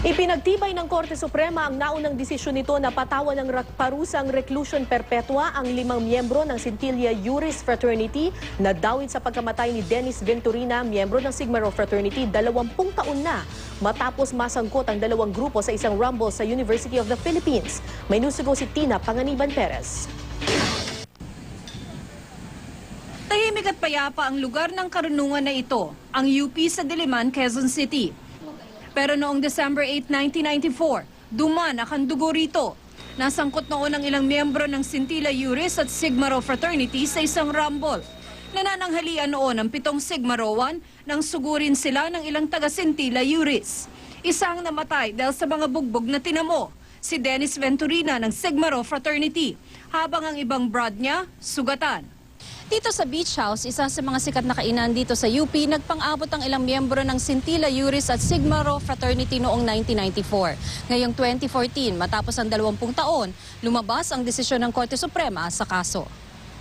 Ipinagtibay ng Korte Suprema ang naunang desisyon nito na patawan ng parusang reclusion perpetua ang 5 miyembro ng Scintilla Juris Fraternity na dawit sa pagkamatay ni Dennis Venturina, miyembro ng Sigma Rho Fraternity, 20 taon na matapos masangkot ang dalawang grupo sa isang rumble sa University of the Philippines. May nusugo si Tina Panganiban Perez. Tahimik at payapa ang lugar ng karunungan na ito, ang UP sa Diliman, Quezon City. Pero noong December 8, 1994, dumanak ang dugo rito. Nasangkot noon ang ilang miyembro ng Scintilla Juris at Sigma Rho Fraternity sa isang rumble. Nanananghalian noon ang 7 Sigma Rhoan nang sugurin sila ng ilang taga-Scintilla Juris. Isang namatay dahil sa mga bugbog na tinamo, si Dennis Venturina ng Sigma Rho Fraternity, habang ang ibang brad niya, sugatan. Dito sa Beach House, isa sa mga sikat na kainan dito sa UP, nagpang-abot ang ilang miyembro ng Scintilla Juris at Sigma Rho Fraternity noong 1994. Ngayong 2014, matapos ang 20 taon, lumabas ang desisyon ng Korte Suprema sa kaso.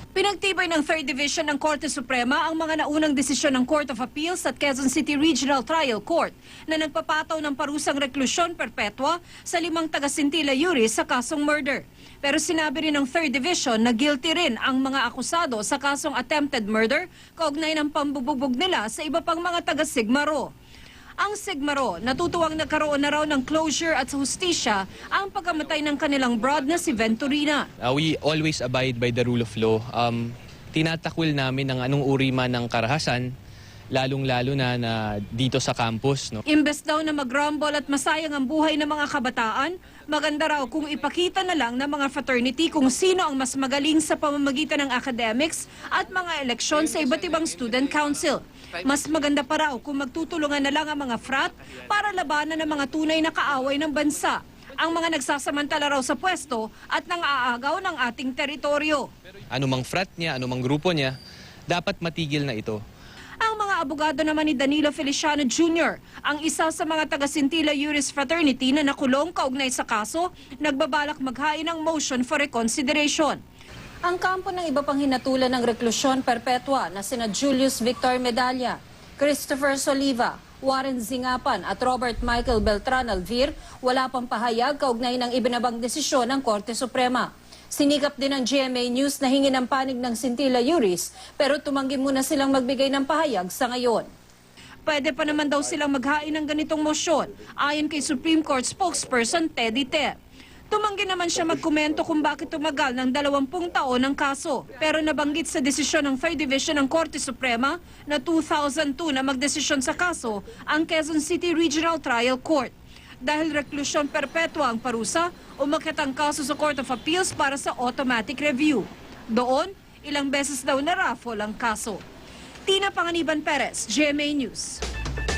Pinagtibay ng 3rd Division ng Korte Suprema ang mga naunang desisyon ng Court of Appeals at Quezon City Regional Trial Court na nagpapataw ng parusang reklusyon perpetua sa 5 taga-Scintilla Juris sa kasong murder. Pero sinabi rin ng 3rd Division na guilty rin ang mga akusado sa kasong attempted murder kaugnay ng pambubugbog nila sa iba pang mga taga-Sigma Rho. Ang Sigma Rho, natutuwang nagkaroon na raw ng closure at sa hustisya ang pagkamatay ng kanilang brad na si Venturina. We always abide by the rule of law. Tinatakwil namin ang anong uri man ng karahasan, lalong-lalo na dito sa campus. No? Imbes daw na mag-rumble at masayang ang buhay ng mga kabataan, maganda raw kung ipakita na lang ng mga fraternity kung sino ang mas magaling sa pamamagitan ng academics at mga eleksyon sa iba't ibang student council. Mas maganda pa raw kung magtutulungan na lang ang mga frat para labanan ng mga tunay na kaaway ng bansa, ang mga nagsasamantala raw sa pwesto at nang-aagaw ng ating teritoryo. Anumang frat niya, anumang grupo niya, dapat matigil na ito. Ang mga abogado naman ni Danilo Feliciano Jr., ang isa sa mga taga-Scintilla Juris Fraternity na nakulong kaugnay sa kaso, nagbabalak maghain ng motion for reconsideration. Ang kampo ng iba pang hinatulan ng reklusyon perpetua na sina Julius Victor Medalla, Christopher Soliva, Warren Zingapan at Robert Michael Beltran Alvir, wala pang pahayag kaugnay ng ibinabang desisyon ng Korte Suprema. Sinikap din ng GMA News na hingi ng panig ng Scintilla Juris, pero tumanggi muna silang magbigay ng pahayag sa ngayon. Pwede pa naman daw silang maghain ng ganitong motion, ayon kay Supreme Court spokesperson Teddy Te. Tumanggi naman siya magkomento kung bakit tumagal ng 20 taon ang kaso. Pero nabanggit sa desisyon ng 3rd Division ng Korte Suprema na 2002 na magdesisyon sa kaso ang Quezon City Regional Trial Court. Dahil reklusyon perpetua ang parusa, umakyat ang kaso sa Court of Appeals para sa automatic review. Doon, ilang beses daw na-raffle ang kaso. Tina Panganiban Perez, GMA News.